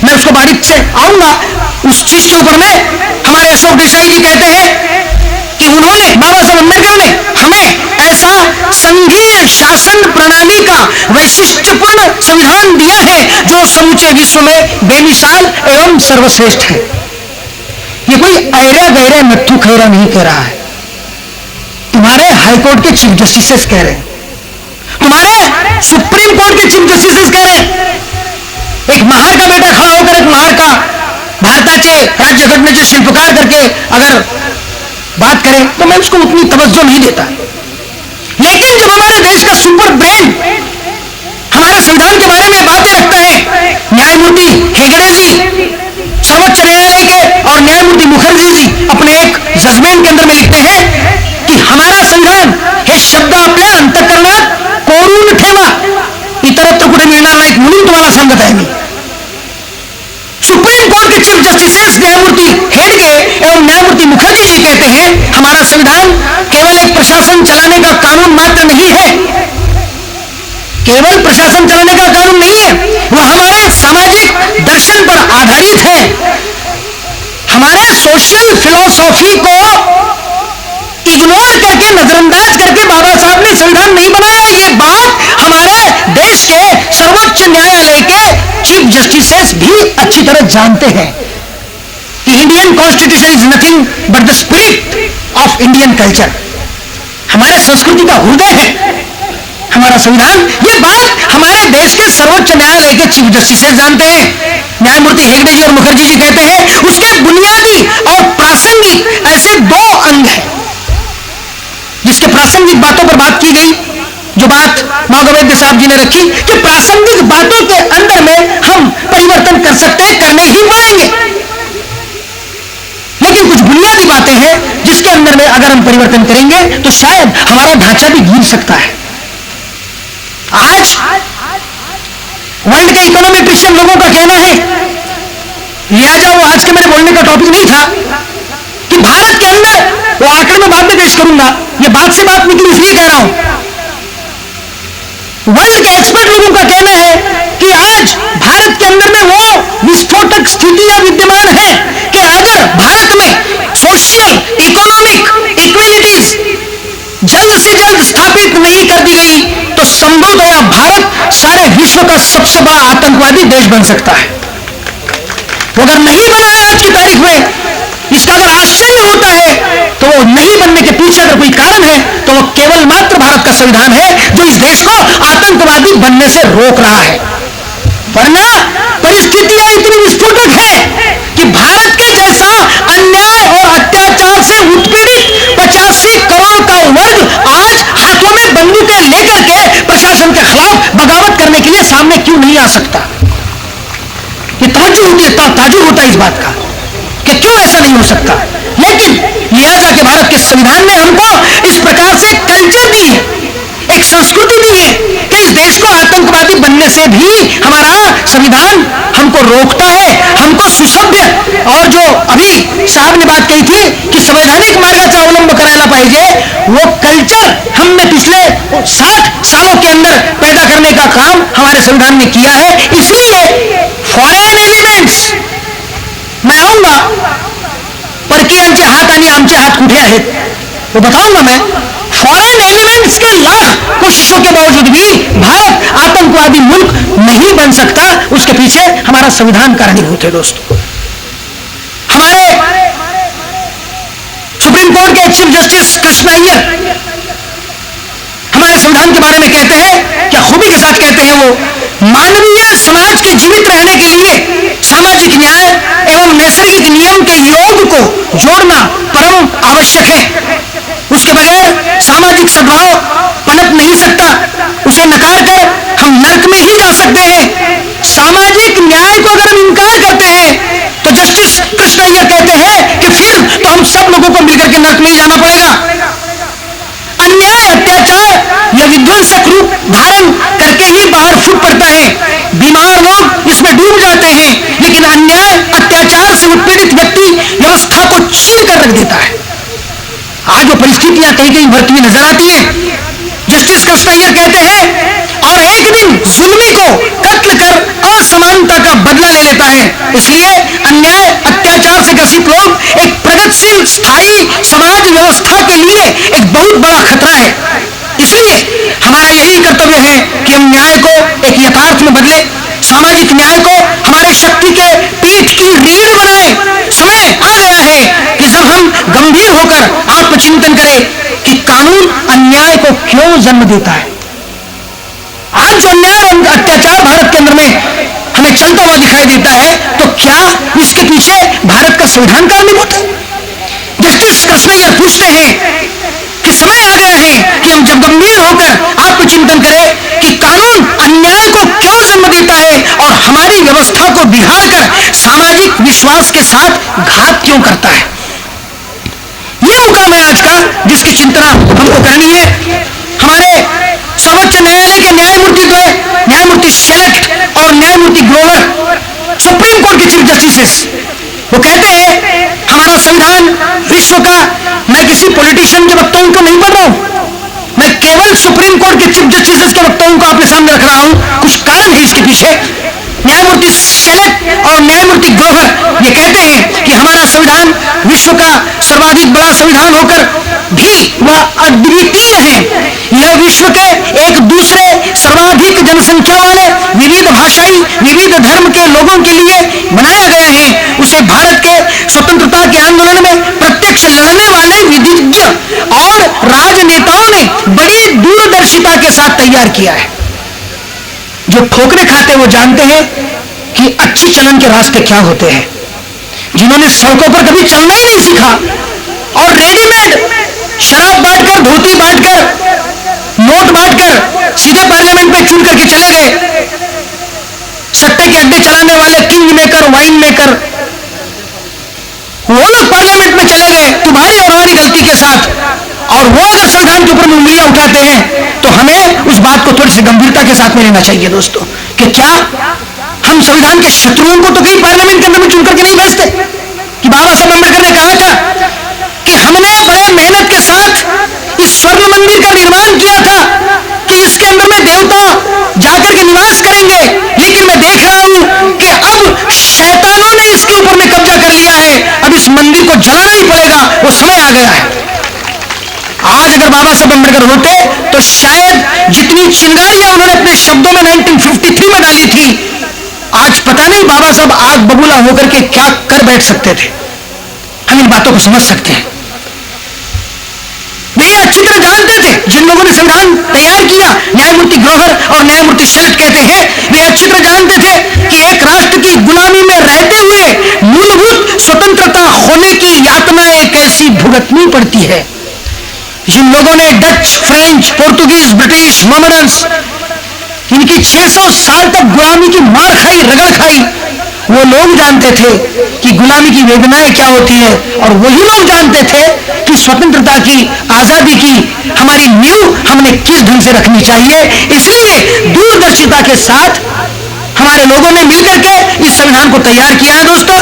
मैं उसको बारीक से आऊंगा उस चीज के ऊपर में। हमारे अशोक देसाई जी कहते हैं कि उन्होंने, बाबा साहब अम्बेडकर ने हमें ऐसा संघीय शासन प्रणाली का वैशिष्ट्यपूर्ण संविधान दिया है जो समूचे विश्व में बेमिसाल एवं सर्वश्रेष्ठ है। ये कोई ऐरा गैरा नत्थु खैरा नहीं कह रहा है, तुम्हारे हाईकोर्ट के चीफ जस्टिस कह रहे हैं, तुम्हारे सुप्रीम कोर्ट के चीफ जस्टिस कह रहे हैं। एक महार का बेटा खड़ा होकर एक महार का भारताचे राज्यघटनेचे शिल्पकार करके अगर बात करें तो मैं उसको उतनी तवज्जो नहीं देता। लेकिन जब हमारे देश का सुपर ब्रेन हमारे संविधान के बारे में बातें रखता है, न्यायमूर्ति हेगड़े जी सर्वोच्च न्यायालय के और न्यायमूर्ति मुखर्जी जी अपने एक जजमेंट के अंदर में लिखते हैं कि हमारा संविधान हे शब्द आपल्या अंतःकरणात कोरून ठेवा, इतरत्र कुठे मिळणार नाहीत म्हणून तुम्हाला सांगत आहे मी। सुप्रीम कोर्ट के चीफ जस्टिस न्यायमूर्ति हेडगे एवं न्यायमूर्ति मुखर्जी जी कहते हैं हमारा संविधान केवल एक प्रशासन चलाने का कानून मात्र नहीं है, केवल प्रशासन चलाने का कानून नहीं है, वह हमारे सामाजिक दर्शन पर आधारित है। हमारे सोशल फिलॉसॉफी को इग्नोर करके, नजरअंदाज करके बाबा साहब ने संविधान नहीं बनाया। ये बात हमारे देश के सर्वोच्च न्यायालय के चीफ जस्टिस भी अच्छी तरह जानते हैं कि Indian constitution is nothing but the spirit of Indian culture. हमारे संस्कृति का हृदय है हमारा संविधान। ये बात हमारे देश के सर्वोच्च न्यायालय के चीफ जस्टिस जानते हैं। न्यायमूर्ति हेगड़े जी और मुखर्जी जी कहते हैं उसके बुनियादी और प्रासंगिक ऐसे दो अंग हैं जिसके प्रासंगिक बातों पर बात की गई। जो बात माधवैद्य साहब जी ने रखी कि प्रासंगिक बातों के अंदर में हम परिवर्तन कर सकते हैं, करने ही पड़ेंगे, लेकिन कुछ बुनियादी बातें हैं जिसके अंदर में अगर हम परिवर्तन करेंगे तो शायद हमारा ढांचा भी गिर सकता है। आज वर्ल्ड के इकोनॉमेट्रिशियन लोगों का कहना है, लिहाजा वो आज के मेरे बोलने का टॉपिक नहीं था कि भारत के अंदर, वो आंकड़े में बाद में पेश करूंगा, ये बात से बात निकली इसलिए कह रहा हूं। वर्ल्ड के एक्सपर्ट लोगों का कहना है कि आज भारत के अंदर में वो विस्फोटक स्थितियां विद्यमान है कि अगर भारत में सोशल इकोनॉमिक इक्वलिटीज जल्द से जल्द स्थापित नहीं कर दी गई तो संभवतः भारत सारे विश्व का सबसे बड़ा आतंकवादी देश बन सकता है। वो अगर नहीं बना है आज की तारीख में, इसका अगर आश्चर्य होता है तो वो नहीं बनने के पीछे अगर कोई कारण है तो वो केवल मात्र भारत का संविधान है जो इस देश को आतंकवादी बनने से रोक रहा है। वरना परिस्थितियां इतनी विस्फोटक है कि भारत के जैसा अन्याय और अत्याचार से उत्पीड़ित 85 करोड़ का वर्ग आज हाथों में बंदूकें लेकर के प्रशासन के खिलाफ बगावत करने के लिए सामने क्यों नहीं आ सकता। ये ताज्जुब होता है इस बात का कि क्यों ऐसा नहीं हो सकता। लेकिन लिहाजा के भारत के संविधान ने हमको इस प्रकार से कल्चर दी है, एक संस्कृति दी है कि इस देश को आतंकवादी बनने से भी हमारा संविधान हमको रोकता है, हमको सुसभ्य और जो अभी साहब ने बात कही थी कि संवैधानिक मार्गाचा अवलंब करायला पाहिजे, वो कल्चर हमने पिछले 60 सालों के अंदर पैदा करने का काम हमारे संविधान ने किया है। इसलिए फॉरेन एलिमेंट्स, मैं आऊंगा परकीयांचे हात आणि आमचे हात कुठे आहेत वो बताऊंगा मैं। फॉरेन एलिमेंट्स के लाख कोशिशों के बावजूद भी भारत आतंकवादी मुल्क नहीं बन सकता, उसके पीछे हमारा संविधान कारणीभूत है। दोस्तों, हमारे सुप्रीम कोर्ट के चीफ जस्टिस कृष्ण अय्यर हमारे संविधान के बारे में कहते हैं, क्या खूबी के साथ कहते हैं, वो मानवीय समाज के जीवित रहने के लिए सामाजिक न्याय एवं नैसर्गिक नियम के योग को जोड़ना परम आवश्यक है। उसके बगैर सामाजिक सद्भाव पनप नहीं सकता। उसे नकार कर हम नरक में ही जा सकते हैं। सामाजिक न्याय को अगर हम इनकार करते हैं तो जस्टिस कृष्ण अय्यर कहते हैं कि फिर तो हम सब लोगों को मिलकर के नरक में ही जाना पड़ेगा। अन्याय, अत्याचार यह विध्वंसक रूप धारण करके ही बाहर फूट पड़ता है। बीमार लोग इसमें डूब जाते हैं, लेकिन अन्याय अत्याचार से उत्पीड़ित व्यक्ति व्यवस्था को चीर कर रख देता है। आज वो परिस्थितियां कहीं कहीं बढ़ती हुई नजर आती है। जस्टिस कृष्ण अय्यर कहते हैं, और एक दिन जुल्मी को कत्ल कर असमानता का बदला समाज व्यवस्था के लिए एक बहुत बड़ा खतरा है। इसलिए हमारा यही कर्तव्य है कि हम न्याय को एक यथार्थ में बदले, सामाजिक न्याय को हमारे शक्ति के पीठ की रीढ़ बनाए। समय आ गया है कि जब हम गंभीर होकर आत्मचिंतन करें कि कानून अन्याय को क्यों जन्म देता है। आज जो अन्याय और अत्याचार भारत के अंदर में हमें चलता हुआ दिखाई देता है, तो क्या इसके पीछे भारत का संविधान कारणीभूत है? जस्टिस कृष्णय्यर पूछते हैं कि समय आ गया है कि हम जब गंभीर होकर आत्मचिंतन करें कि कानून अन्याय को क्यों जन्म देता है और हमारी व्यवस्था को बिगाड़कर सामाजिक विश्वास के साथ घात क्यों करता है। यह मुकाम है आज का जिसकी चिंतना हमको करनी है। हमारे सर्वोच्च न्यायालय के न्यायमूर्ति न्यायमूर्ति शेलेट और न्यायमूर्ति ग्रोवर, सुप्रीम कोर्ट के चीफ जस्टिस, वो कहते हैं हमारा संविधान विश्व का, मैं किसी पॉलिटिशियन के वक्तव्यों को नहीं पढ़ रहा हूं, मैं केवल सुप्रीम कोर्ट के चीफ जस्टिस के वक्तव्यों को आपके सामने रख रहा हूं। कुछ कारण है इसके पीछे। न्यायमूर्ति शेलेट और न्यायमूर्ति ग्रोवर ये कहते हैं कि हमारा संविधान विश्व का सर्वाधिक बड़ा संविधान होकर भी वह अद्वितीय है। यह विश्व के एक दूसरे सर्वाधिक जनसंख्या वाले विविध भाषाई विविध धर्म के लोगों के लिए बनाया गया है। उसे भारत के स्वतंत्रता के आंदोलन में प्रत्यक्ष लड़ने वाले विधिज्ञ और राजनेताओं ने बड़ी दूरदर्शिता के साथ तैयार किया है। जो ठोकरे खाते वो जानते हैं कि अच्छी चलन के रास्ते क्या होते हैं। जिन्होंने सड़कों पर कभी चलना ही नहीं सीखा और रेडीमेड शराब बांटकर, धोती बांटकर, नोट बांटकर सीधे पार्लियामेंट में चुन करके चले गए। सट्टे के अड्डे चलाने वाले किंग मेकर, वाइन मेकर, वो लोग पार्लियामेंट में चले गए तुम्हारी और हमारी गलती के साथ। और वो अगर संविधान के ऊपर उंगलियां उठाते हैं तो हमें उस बात को थोड़ी सी गंभीरता के साथ में लेना चाहिए दोस्तों, कि क्या हम संविधान के शत्रुओं को तो कहीं पार्लियामेंट के अंदर में चुन करके नहीं भेजते। कि बाबा साहब अम्बेडकर ने कहा था कि हमने बड़े मेहनत के साथ इस स्वर्ण मंदिर का निर्माण किया था कि इसके अंदर में देवता जाकर के निवास करेंगे, लेकिन मैं देख रहा हूं कि अब शैतानों ने इसके ऊपर में कब्जा कर लिया है, अब इस मंदिर को जलाना ही पड़ेगा, वो समय आ गया है। आज अगर बाबा साहब अम्बेडकर होते तो शायद जितनी चिंगारियां उन्होंने अपने शब्दों में 1953 में डाली थी, आज पता नहीं बाबा साहब आग बबूला होकर के क्या कर बैठ सकते थे। हम इन बातों को समझ सकते हैं। वे अच्छी तरह जानते थे, जिन लोगों ने संविधान तैयार किया, न्यायमूर्ति ग्रोवर और न्यायमूर्ति शेलेट कहते हैं, वे अच्छी तरह जानते थे कि एक राष्ट्र की गुलामी में रहते हुए मूलभूत स्वतंत्रता होने की यातनाएं कैसी भुगतनी पड़ती है। जिन लोगों ने Dutch, French, Portuguese, British, Mohammedans, इनकी 600 साल तक गुलामी की मार खाई, रगड़ खाई, वो लोग जानते थे कि गुलामी की वेदनाएं क्या होती है। और वही लोग जानते थे कि स्वतंत्रता की, आजादी की हमारी नींव हमने किस ढंग से रखनी चाहिए। इसलिए दूरदर्शिता के साथ हमारे लोगों ने मिलकर के इस संविधान को तैयार किया है। दोस्तों,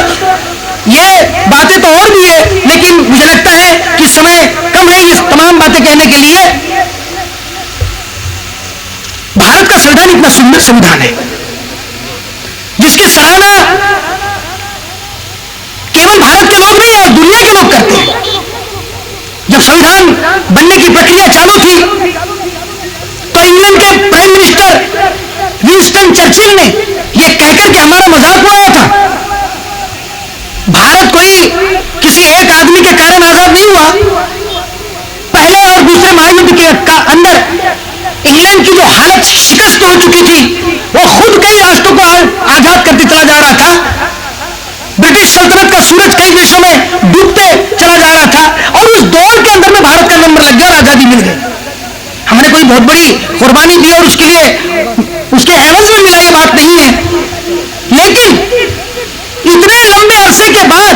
ये बातें तो और भी है, लेकिन मुझे लगता है कि समय कम है इस तमाम बातें कहने के लिए। भारत का संविधान इतना सुंदर संविधान है जिसकी सराहना केवल भारत के लोग नहीं और दुनिया के लोग करते हैं। जब संविधान बनने की प्रक्रिया चालू थी तो इंग्लैंड के प्राइम मिनिस्टर विंस्टन चर्चिल ने यह कहकर के हमारा मजाक उड़ाया था, भारत कोई किसी एक आदमी के कारण आजाद नहीं हुआ। पहले और दूसरे महायुद्ध के अंदर इंग्लैंड की जो हालत शिकस्त हो चुकी थी, वो खुद कई राष्ट्रों को आजाद करते चला जा रहा था। ब्रिटिश सल्तनत का सूरज कई देशों में डूबते चला जा रहा था और उस दौर के अंदर में भारत का नंबर लग गया और आजादी मिल गई। हमने कोई बहुत बड़ी कुर्बानी दी और उसके लिए उसके एवज में मिला, ये बात नहीं है। लेकिन इतने लंबे अरसे के बाद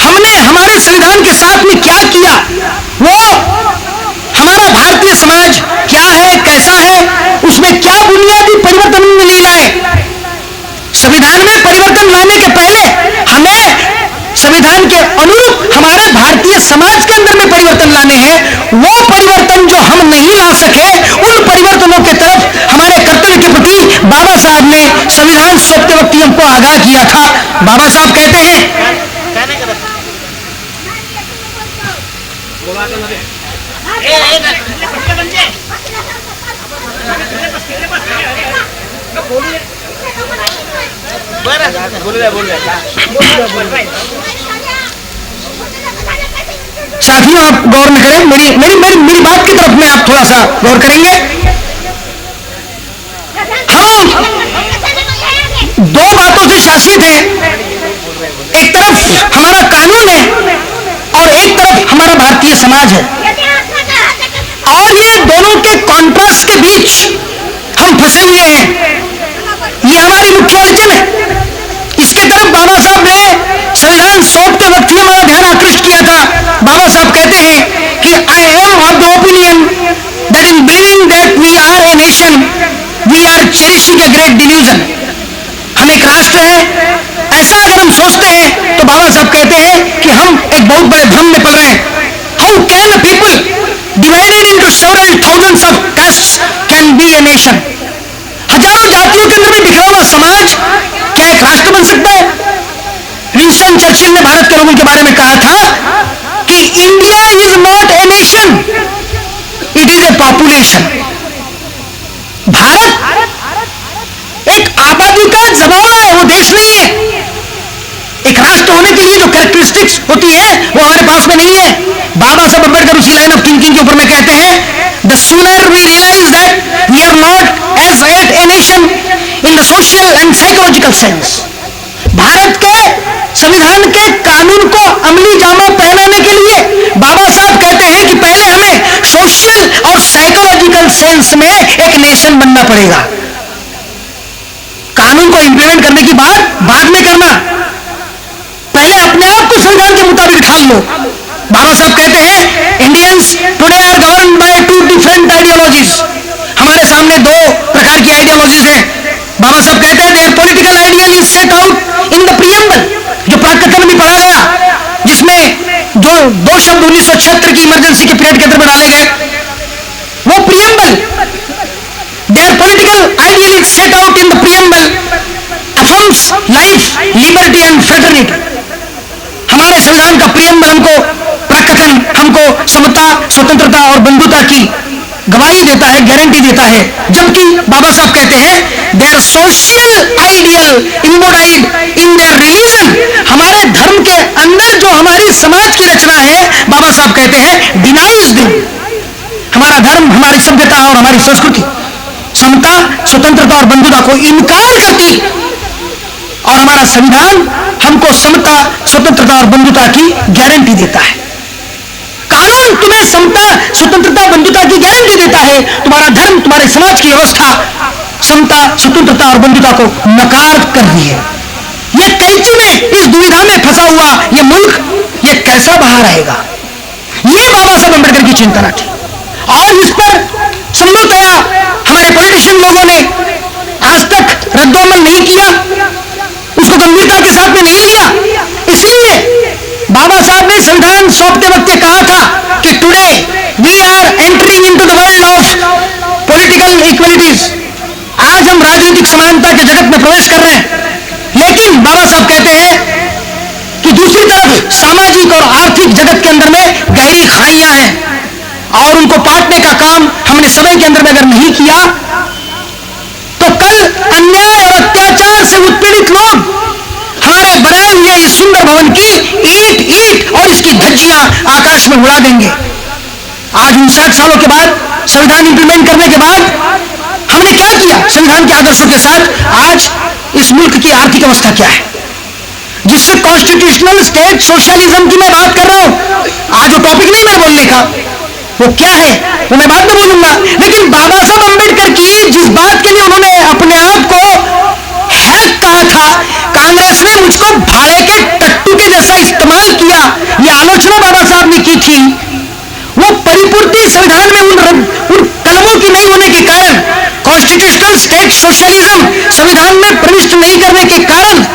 हमने हमारे संविधान के साथ में क्या किया, वो हमारा भारतीय समाज क्या है, कैसा है, उसमें क्या बुनियादी परिवर्तन ले लाए। संविधान में परिवर्तन लाने के पहले हमें संविधान के अनुरूप हमारे भारतीय समाज के अंदर में परिवर्तन लाने हैं। वो परिवर्तन जो हम नहीं ला सके, उन परिवर्तनों की तरफ हमारे कर्तव्य के प्रति बाबा साहब ने संविधान सौंपते वक्त हमको आगाह किया था। बाबा साहब कहते हैं साथियों, आप गौर में करें, मेरी मेरी मेरी मेरी बात की तरफ में आप थोड़ा सा गौर करेंगे। हम दो बातों से शासित हैं। एक तरफ हमारा कानून है और एक तरफ हमारा भारतीय समाज है, और ये दोनों के कॉन्ट्रास्ट के बीच हम फंसे हुए हैं। ये हमारी मुख्य अड़चन है। इसके तरफ बाबा साहब ने संविधान सौंपते वक्त ही हमारा ध्यान आकृष्ट किया था। बाबा साहब कहते हैं कि I am of the opinion that in believing that we are a nation we are cherishing a great delusion. हम एक राष्ट्र है, ऐसा अगर हम सोचते हैं तो बाबा साहब कहते हैं कि हम एक बहुत बड़े भ्रम में पड़ रहे हैं। How can a people divided into several thousands of castes can be a nation? हजारों जातियों के अंदर में बिखरा हुआ समाज क्या एक राष्ट्र बन सकता है? विंस्टन चर्चिल ने भारत के लोगों के बारे में कहा था कि India is not a nation, it is a population. Bharat एक आबादी का जमावड़ा है, वो देश नहीं है। एक राष्ट्र होने के लिए जो कैरेक्टरिस्टिक्स होती है वो हमारे पास में नहीं है। बाबा साहब अम्बेडकर उसी लाइन ऑफ थिंकिंग के ऊपर में कहते हैं, the sooner we realise that we are not as yet a nation in the social and psychological sense. Bharat के संविधान के कानून को अमली जामा पहनाने के लिए बाबा साहब कहते हैं कि पहले हमें सोशल और साइकोलॉजिकल सेंस में एक नेशन बनना पड़ेगा। कानून को इंप्लीमेंट करने की बात बाद में करना, पहले अपने आप को संविधान के मुताबिक ढाल लो। बाबा साहब कहते हैं Indians today are govern by two different ideologies. हमारे सामने दो प्रकार की आइडियोलॉजीज हैं। बाबा साहब कहते हैं there political ideal is set out in the preamble, जो प्राकृतम में पढ़ा गया, जिसमें जो दो शब्द 1976 की इमरजेंसी के पीरियड के अंदर में डाले गए, वो preamble, their political ideal is set out in the preamble affirms life, liberty and fraternity. हमारे संविधान का प्रीएम्बल हमको प्रकथन, हमको समता, स्वतंत्रता और बंधुता की गवाही देता है, गारंटी देता है। जबकि बाबा साहब कहते हैं their social ideal embodied in their religion, हमारे धर्म के अंदर जो हमारी समाज की रचना है, बाबा साहब कहते हैं डिनाइज देम। हमारा धर्म, हमारी सभ्यता और हमारी संस्कृति समता, स्वतंत्रता और बंधुता को इनकार करती, और हमारा संविधान हमको समता, स्वतंत्रता और बंधुता की गारंटी देता है। कानून तुम्हें समता, स्वतंत्रता, बंधुता की गारंटी देता है, तुम्हारा धर्म, तुम्हारे समाज की व्यवस्था समता, स्वतंत्रता और बंधुता को नकार कर रही है। ये कैंची में, इस दुविधा में फंसा हुआ ये मुल्क, ये कैसा बाहर आएगा? ये बाबा साहब अम्बेडकर की चिंता थी, और इस पर संभवतया हमारे पॉलिटिशियन लोगों ने आज तक रद्दोमल नहीं किया, उसको गंभीरता के साथ में नहीं लिया। इसलिए बाबा साहब ने संविधान सौंपते वक्त कहा था कि today we are entering into the world of political equalities. आज हम राजनीतिक समानता के जगत में प्रवेश कर रहे हैं, लेकिन बाबा साहब कहते हैं कि दूसरी तरफ सामाजिक और आर्थिक जगत के अंदर में गहरी खाइयां हैं, और उनको पाटने का काम हमने समय के अंदर में अगर नहीं किया तो कल अन्याय और अत्याचार से उत्पीड़ित लोग हमारे बनाए हुए इस सुंदर भवन की ईंट ईंट और इसकी धज्जियां आकाश में उड़ा देंगे। आज 59 सालों के बाद, संविधान इंप्लीमेंट करने के बाद हमने क्या किया संविधान के आदर्शों के साथ? आज इस मुल्क की आर्थिक अवस्था क्या है, जिससे कॉन्स्टिट्यूशनल स्टेट सोशलिज्म की मैं बात कर रहा हूं। आज वो टॉपिक नहीं मैं बोलने का, वो क्या है वो मैं बाद में बोलूंगा। लेकिन बाबा साहब अम्बेडकर की जिस बात के लिए उन्होंने अपने आप को हैक कहा था, कांग्रेस ने मुझको भाड़े के टट्टू के जैसा इस्तेमाल किया, ये आलोचना बाबा साहब ने की थी, वो परिपूर्ति संविधान में उन कलमों की नहीं होने के कारण, कॉन्स्टिट्यूशनल स्टेट सोशलिज्म संविधान में प्रविष्ट नहीं करने के कारण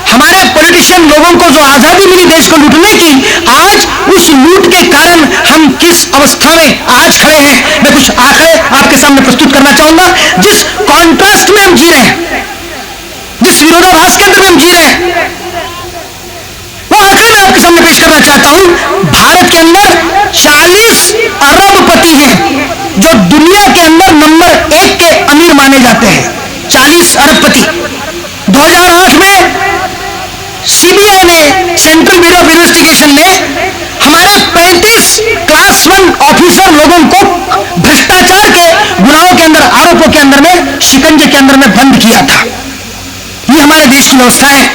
हमारे पॉलिटिशियन लोगों को जो आजादी मिली देश को लूटने की, आज उस लूट के कारण हम किस अवस्था में आज खड़े हैं, मैं कुछ आंकड़े आपके सामने प्रस्तुत करना चाहूंगा। जिस कॉन्ट्रास्ट में हम जी रहे हैं, जिस विरोधाभास के अंदर में हम जी रहे हैं, वो आंकड़े मैं आपके सामने पेश करना चाहता हूं। भारत के अंदर 40 अरबपति दुनिया के अंदर नंबर 1 के अमीर माने जाते हैं, 40 अरबपति। 2008 में सीबीआई ने, सेंट्रल ब्यूरो ऑफ इन्वेस्टिगेशन ने हमारे 35 क्लास 1 ऑफिसर लोगों को भ्रष्टाचार के गुनाहों के अंदर, आरोपों के अंदर में, शिकंजे के अंदर में बंद किया था। ये हमारे देश की व्यवस्था है।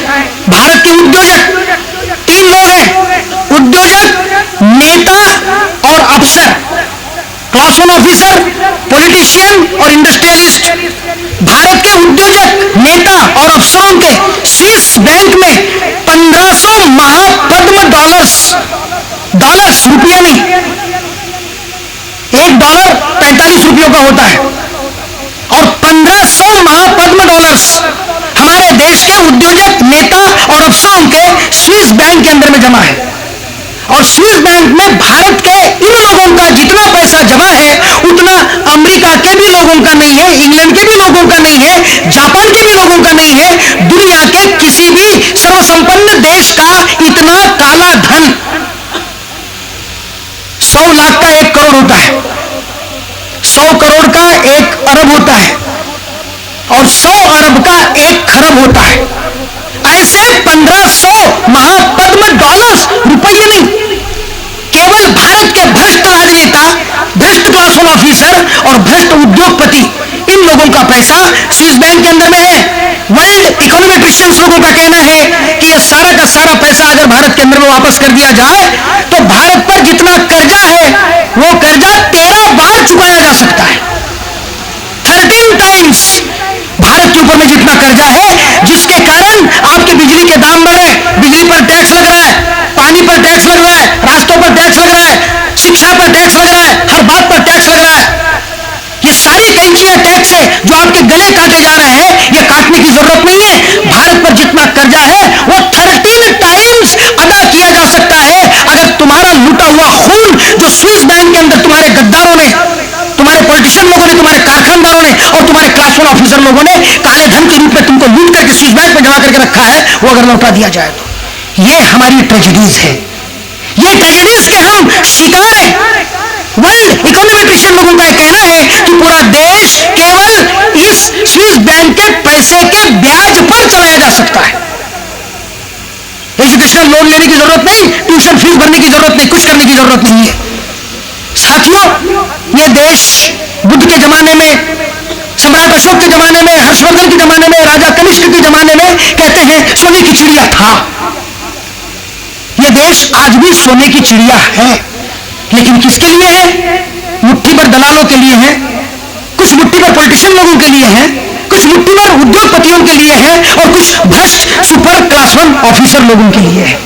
भारत के उद्योजक 3 लोग हैं, उद्योजक, नेता और अफसर। क्लास 1 ऑफिसर, पॉलिटिशियन और इंडस्ट्रियलिस्ट। भारत के उद्योजक, नेता और अफसरों के स्विस बैंक में 1500 महापद्म डॉलर्स, रुपया नहीं, $1 45 रुपयों का होता है, और 1500 महापद्म डॉलर्स हमारे देश के उद्योजक, नेता और अफसरों के स्विस बैंक के अंदर में जमा है। और स्विस बैंक में भारत के इन लोगों का जितना पैसा जमा है उतना अमेरिका के भी लोगों का नहीं है, इंग्लैंड के भी लोगों का नहीं है, जापान के भी लोगों का नहीं है। दुनिया के किसी भी सर्वसंपन्न देश का इतना काला धन 100 लाख का 1 करोड़ होता है, 100 करोड़ का 1 अरब होता है, और 100 अरब का 1 खरब होता है। ऐसे 1500 महापद्म डॉलर्स, रुपये नहीं, केवल भारत के भ्रष्ट राजनेता, भ्रष्ट क्लास 1 ऑफिसर और भ्रष्ट उद्योगपति, इन लोगों का पैसा स्विस बैंक के अंदर में है। वर्ल्ड इकोनॉमिक क्रिश्चियंस लोगों का कहना है कि यह सारा का सारा पैसा अगर भारत के अंदर में वापस कर दिया जाए तो भारत पर जितना कर्जा है वो कर्जा 13 बार चुकाया जा सकता है। 13 टाइम्स भारत के ऊपर में जितना कर्जा है, जिसके कारण आपकी बिजली के दाम बढ़ रहे, बिजली पर टैक्स लग रहा है, पानी पर टैक्स लग रहा है, रास्तों पर टैक्स लग रहा है, शिक्षा पर टैक्स लग रहा है, हर बात पर टैक्स लग रहा है। ये सारी कैंचियां टैक्स है जो आपके गले काटे जा रहे हैं, ये काटने की जरूरत नहीं है। भारत पर जितना कर्जा है वो 13 टाइम्स अदा किया जा सकता है अगर तुम्हारा लूटा हुआ खून जो स्विस बैंक के अंदर तुम्हारे गद्दारों ने, तुम्हारे पॉलिटिशियन लोगों ने, तुम्हारे कारखानदारों ने और तुम्हारे क्लास 1 ऑफिसर लोगों ने काले धन के रूप में तुमको लूट करके स्विस बैंक में जमा करके रखा है, वो अगर लौटा दिया जाए तो। ये हमारी ट्रेजेडीज है, ये ट्रेजेडीज के हम शिकार हैं। वर्ल्ड इकोनॉमिक क्रिश्चियन लोगों का कहना है कि पूरा देश केवल इस स्विस बैंक के पैसे के ब्याज पर चलाया जा सकता है। एजुकेशनल लोन लेने की जरूरत नहीं, ट्यूशन फीस भरने की जरूरत नहीं, कुछ करने की जरूरत नहीं है। साथियों, यह देश बुद्ध के जमाने में, सम्राट अशोक के जमाने में, हर्षवर्धन के जमाने में, राजा कनिष्क के जमाने में कहते हैं सोने की चिड़िया था। यह देश आज भी सोने की चिड़िया है, लेकिन किसके लिए है? मुट्ठी भर दलालों के लिए है, कुछ मुट्ठी भर पॉलिटिशियन लोगों के लिए है, कुछ मुट्ठी भर उद्योगपतियों के लिए है, और कुछ भ्रष्ट सुपर क्लास 1 ऑफिसर लोगों के लिए है।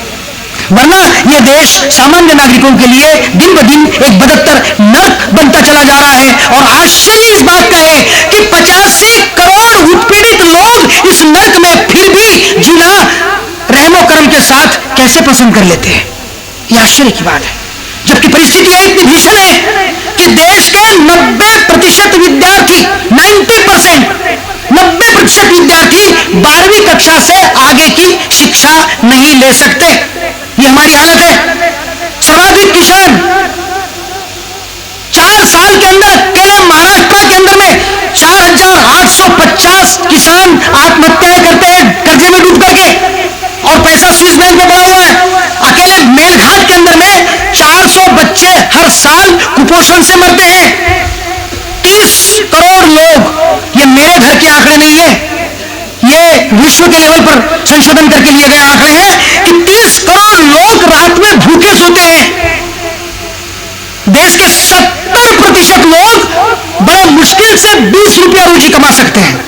वरना यह देश सामान्य नागरिकों के लिए दिन ब दिन एक बदतर नर्क बनता चला जा रहा है। और आश्चर्य इस बात का है कि 85 करोड़ उत्पीड़ित लोग इस नर्क में फिर भी जीना रहमो करम के साथ कैसे पसंद कर लेते हैं, यह आश्चर्य की बात है। जबकि परिस्थितियां इतनी भीषण है कि देश के 90% विद्यार्थी, 90% विद्यार्थी 12वीं कक्षा से आगे की शिक्षा नहीं ले सकते। ये हमारी हालत है। सर्वाधिक किसान 4 साल के अंदर अकेले महाराष्ट्र के अंदर में 4850 किसान आत्महत्याएं करते हैं कर्जे में डूब करके, और पैसा स्विस बैंक में पड़ा हुआ है। अकेले मेलघाट के अंदर में 400 बच्चे हर साल कुपोषण से मरते हैं। 30 करोड़ लोग, ये मेरे घर के आंकड़े नहीं है, ये विश्व के लेवल पर संशोधन करके लिए गए आंकड़े हैं कि 30 करोड़ लोग रात में भूखे सोते हैं। देश के 70% लोग बड़े मुश्किल से 20 रुपया रोजी कमा सकते हैं।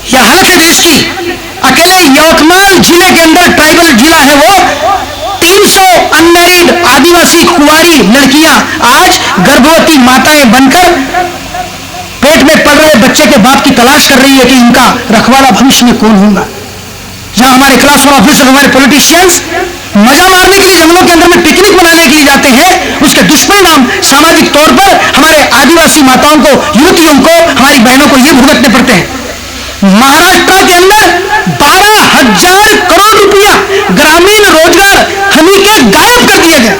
यह हालत है देश की। अकेले यवतमाल जिले के अंदर, ट्राइबल जिला है वो, 300 अनमैरिड आदिवासी कुंवारी लड़कियां आज गर्भवती माताएं बनकर पेट में पल रहे बच्चे के बाप की तलाश कर रही है कि इनका रखवाला भविष्य में कौन होगा। जहां हमारे क्लास 1 ऑफिसर, हमारे पॉलिटिशियंस मजा मारने के लिए जंगलों के अंदर में पिकनिक मनाने के लिए जाते हैं, उसके दुष्परिणाम सामाजिक तौर पर हमारे आदिवासी माताओं को, युवतियों को, हमारी बहनों को ये भुगतने पड़ते हैं। महाराष्ट्र के अंदर 12,000 करोड़ रुपया ग्रामीण रोजगार हमी के गायब कर दिया गया।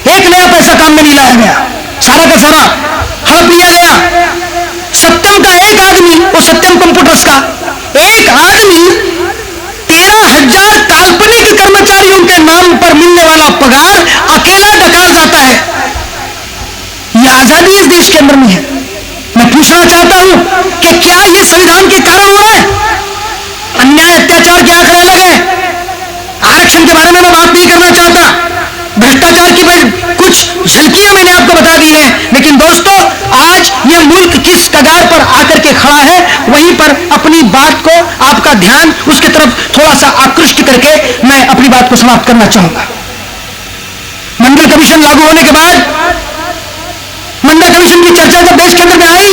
एक नया पैसा काम में नहीं लाया गया। सारा का सारा हड़प लिया सत्यम कंप्यूटर्स का एक आदमी 13,000 काल्पनिक कर्मचारियों के नाम पर मिलने वाला पगार अकेला डकार जाता है। यह आजादी इस देश के अंदर में है। मैं पूछना चाहता हूं कि क्या यह संविधान के कारण हुआ है? अन्याय अत्याचार के आंकड़े अलग है। आरक्षण के बारे में मैं बात नहीं करना चाहता, भ्रष्टाचार की कुछ झलकियां मैंने आपको बता दी हैं। लेकिन दोस्तों, आज यह मुल्क किस कगार पर आकर के खड़ा है, वहीं पर अपनी बात को, आपका ध्यान उसकी तरफ थोड़ा सा आकृष्ट करके मैं अपनी बात को समाप्त करना चाहूंगा। मंडल कमीशन लागू होने के बाद, मंडल कमीशन की चर्चा जब देश के अंदर में आई,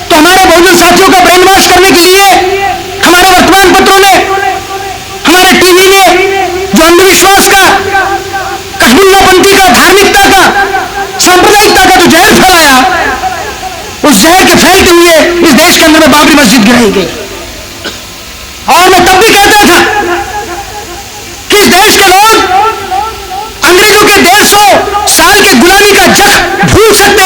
तो हमारे बहुजन साथियों का ब्रेन वॉश करने के लिए हमारे वर्तमान पत्रों ने, हमारे टीवी ने जो अंधविश्वास का, कश्मीरपंथी का, धार्मिकता का, सांप्रदायिकता का जो जहर फैलाया, उस जहर के फैलते हुए इस देश के अंदर में बाबरी मस्जिद गिराई गई। और मैं तब भी कहता था कि इस देश के लोग अंग्रेजों के 150 साल के गुलामी का जख्म भूल सकते